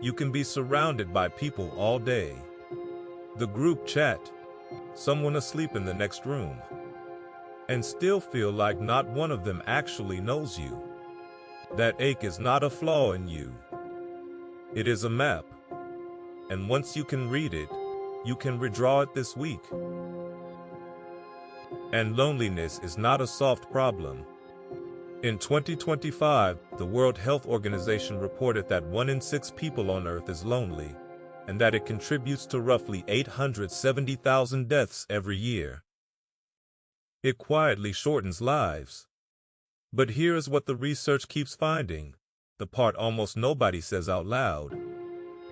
You can be surrounded by people all day. The group chat, someone asleep in the next room, and still feel like not one of them actually knows you. That ache is not a flaw in you. It is a map. And once you can read it, you can redraw it this week. And loneliness is not a soft problem. In 2025, the World Health Organization reported that 1 in 6 people on Earth is lonely, and that it contributes to roughly 870,000 deaths every year. It quietly shortens lives. But here is what the research keeps finding, the part almost nobody says out loud.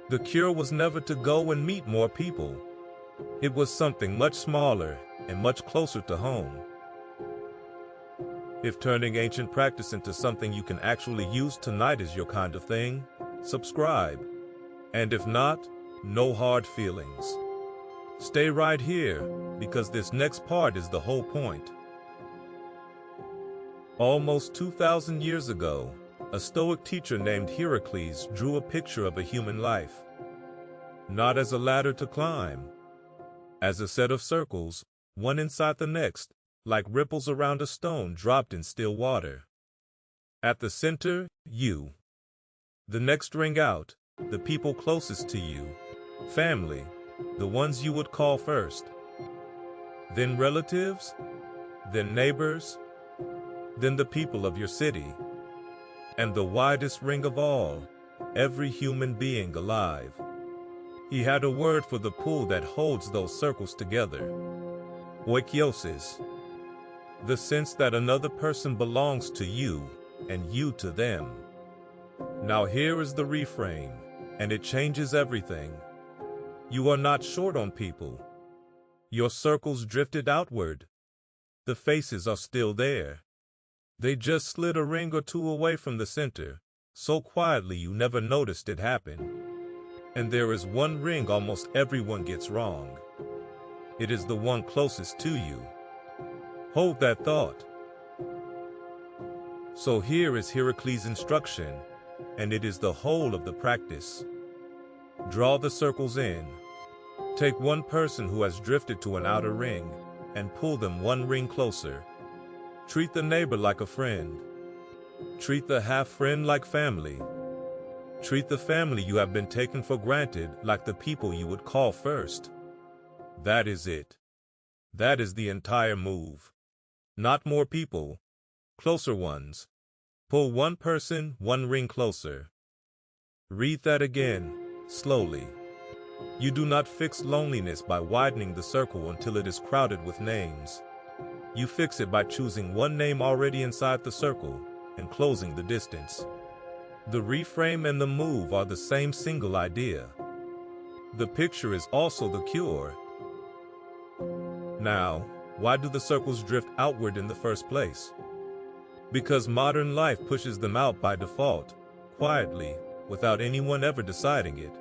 The cure was never to go and meet more people. It was something much smaller and much closer to home. If turning ancient practice into something you can actually use tonight is your kind of thing, subscribe. And if not, no hard feelings. Stay right here, because this next part is the whole point. Almost 2,000 years ago, a Stoic teacher named Hierocles drew a picture of a human life. Not as a ladder to climb, as a set of circles, one inside the next, like ripples around a stone dropped in still water. At the center, you. The next ring out, the people closest to you. Family, the ones you would call first. Then relatives, then neighbors, then the people of your city. And the widest ring of all, every human being alive. He had a word for the pull that holds those circles together. Oikeiosis. The sense that another person belongs to you, and you to them. Now here is the reframe, and it changes everything. You are not short on people. Your circles drifted outward. The faces are still there. They just slid a ring or two away from the center, so quietly you never noticed it happen. And there is one ring almost everyone gets wrong. It is the one closest to you. Hold that thought. So here is Hierocles' instruction, and it is the whole of the practice. Draw the circles in. Take one person who has drifted to an outer ring, and pull them one ring closer. Treat the neighbor like a friend. Treat the half-friend like family. Treat the family you have been taken for granted like the people you would call first. That is it. That is the entire move. Not more people, closer ones. Pull one person, one ring closer. Read that again, slowly. You do not fix loneliness by widening the circle until it is crowded with names. You fix it by choosing one name already inside the circle and closing the distance. The reframe and the move are the same single idea. The picture is also the cure. Now, why do the circles drift outward in the first place? Because modern life pushes them out by default, quietly, without anyone ever deciding it.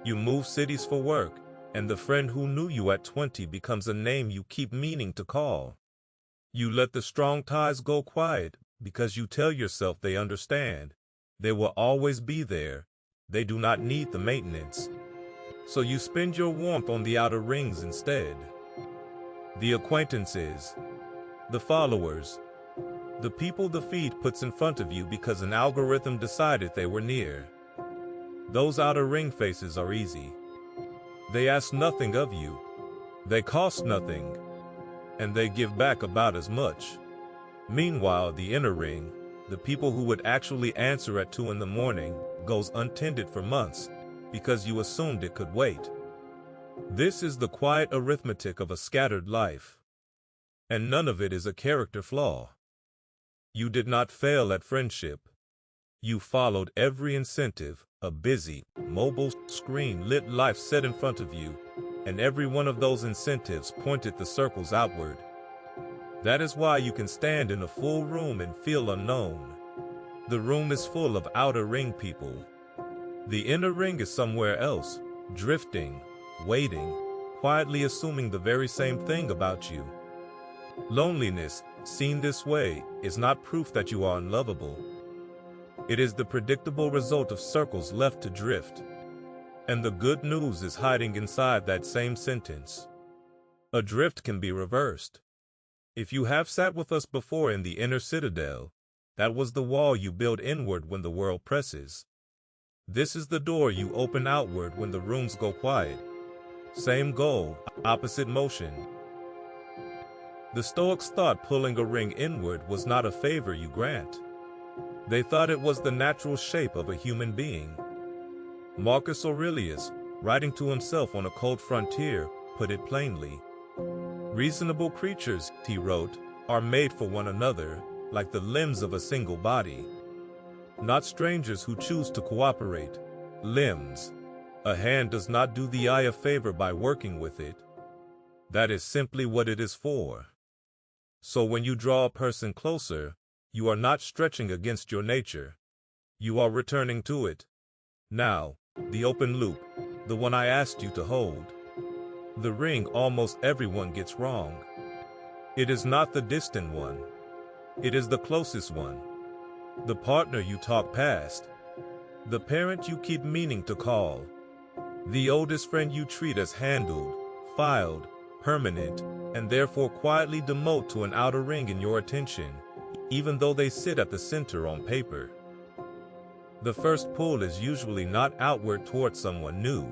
You move cities for work, and the friend who knew you at 20 becomes a name you keep meaning to call. You let the strong ties go quiet because you tell yourself they understand. They will always be there. They do not need the maintenance. So you spend your warmth on the outer rings instead. The acquaintances, the followers, the people the feed puts in front of you because an algorithm decided they were near. Those outer ring faces are easy. They ask nothing of you. They cost nothing. And they give back about as much. Meanwhile, the inner ring, the people who would actually answer at 2 in the morning, goes untended for months because you assumed it could wait. This is the quiet arithmetic of a scattered life. And none of it is a character flaw. You did not fail at friendship. You followed every incentive, a busy, mobile, screen-lit life set in front of you, and every one of those incentives pointed the circles outward. That is why you can stand in a full room and feel unknown. The room is full of outer ring people. The inner ring is somewhere else, drifting, waiting, quietly assuming the very same thing about you. Loneliness, seen this way, is not proof that you are unlovable. It is the predictable result of circles left to drift. And the good news is hiding inside that same sentence. A drift can be reversed. If you have sat with us before in the inner citadel, that was the wall you build inward when the world presses. This is the door you open outward when the rooms go quiet. Same goal, opposite motion. The Stoics thought pulling a ring inward was not a favor you grant. They thought it was the natural shape of a human being. Marcus Aurelius, writing to himself on a cold frontier, put it plainly. Reasonable creatures, he wrote, are made for one another, like the limbs of a single body. Not strangers who choose to cooperate. Limbs. A hand does not do the eye a favor by working with it. That is simply what it is for. So when you draw a person closer, you are not stretching against your nature. You are returning to it. Now, the open loop, the one I asked you to hold. The ring almost everyone gets wrong. It is not the distant one. It is the closest one. The partner you talk past. The parent you keep meaning to call. The oldest friend you treat as handled, filed, permanent, and therefore quietly demote to an outer ring in your attention, even though they sit at the center on paper. The first pull is usually not outward toward someone new.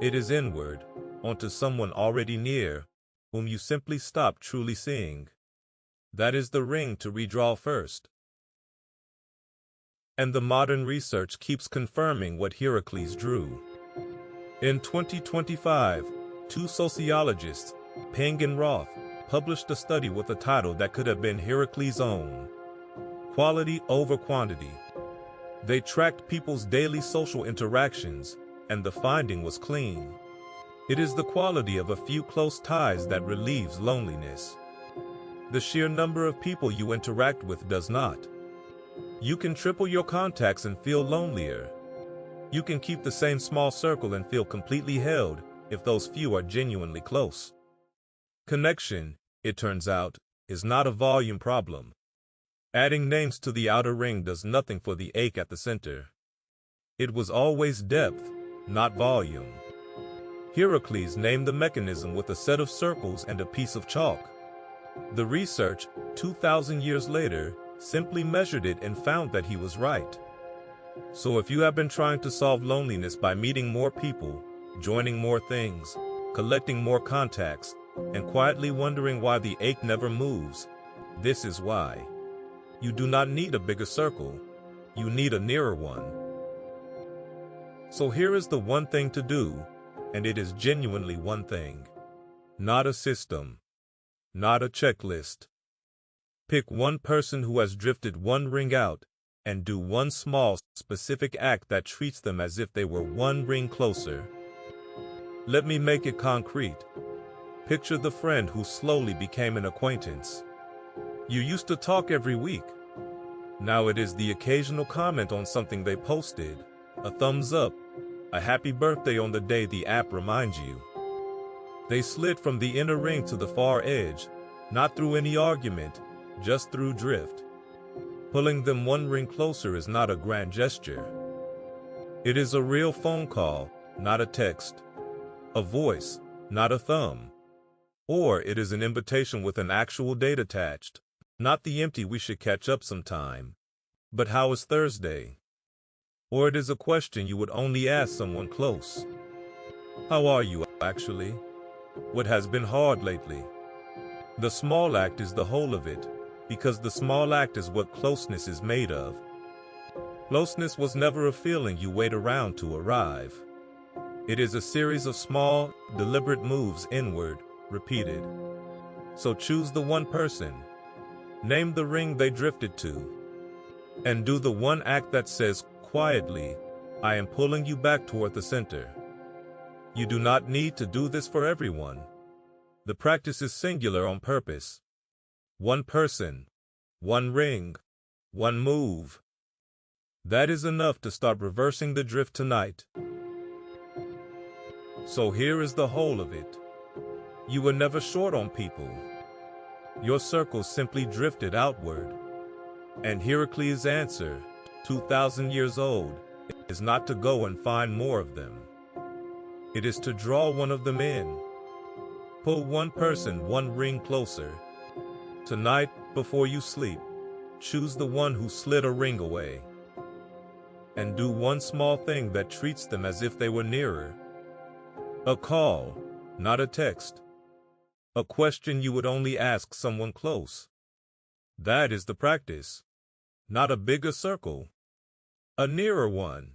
It is inward, onto someone already near, whom you simply stop truly seeing. That is the ring to redraw first. And the modern research keeps confirming what Hierocles drew. In 2025, two sociologists, Ping and Roth, published a study with a title that could have been Hierocles' own: Quality over Quantity. They tracked people's daily social interactions, and the finding was clean. It is the quality of a few close ties that relieves loneliness. The sheer number of people you interact with does not. You can triple your contacts and feel lonelier. You can keep the same small circle and feel completely held if those few are genuinely close. Connection, it turns out, is not a volume problem. Adding names to the outer ring does nothing for the ache at the center. It was always depth, not volume. Hierocles named the mechanism with a set of circles and a piece of chalk. The research, 2,000 years later, simply measured it and found that he was right. So if you have been trying to solve loneliness by meeting more people, joining more things, collecting more contacts, and quietly wondering why the ache never moves, this is why. You do not need a bigger circle. You need a nearer one. So here is the one thing to do, and it is genuinely one thing. Not a system. Not a checklist. Pick one person who has drifted one ring out, and do one small, specific act that treats them as if they were one ring closer. Let me make it concrete. Picture the friend who slowly became an acquaintance. You used to talk every week. Now it is the occasional comment on something they posted, a thumbs up, a happy birthday on the day the app reminds you. They slid from the inner ring to the far edge, not through any argument, just through drift. Pulling them one ring closer is not a grand gesture. It is a real phone call, not a text. A voice, not a thumb. Or it is an invitation with an actual date attached. Not the empty "we should catch up sometime," but "how is Thursday?" Or it is a question you would only ask someone close. How are you, actually? What has been hard lately? The small act is the whole of it, because the small act is what closeness is made of. Closeness was never a feeling you wait around to arrive. It is a series of small, deliberate moves inward, repeated. So choose the one person. Name the ring they drifted to. And do the one act that says, quietly, I am pulling you back toward the center. You do not need to do this for everyone. The practice is singular on purpose. One person, one ring, one move. That is enough to start reversing the drift tonight. So here is the whole of it. You were never short on people. Your circles simply drifted outward. And Hierocles' answer, 2,000 years old, is not to go and find more of them. It is to draw one of them in. Pull one person one ring closer. Tonight, before you sleep, choose the one who slid a ring away. And do one small thing that treats them as if they were nearer. A call, not a text. A question you would only ask someone close. That is the practice. Not a bigger circle. A nearer one.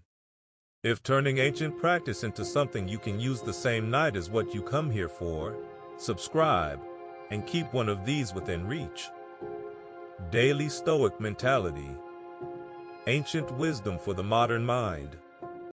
If turning ancient practice into something you can use the same night as what you come here for, subscribe, and keep one of these within reach. Daily Stoic mentality. Ancient wisdom for the modern mind.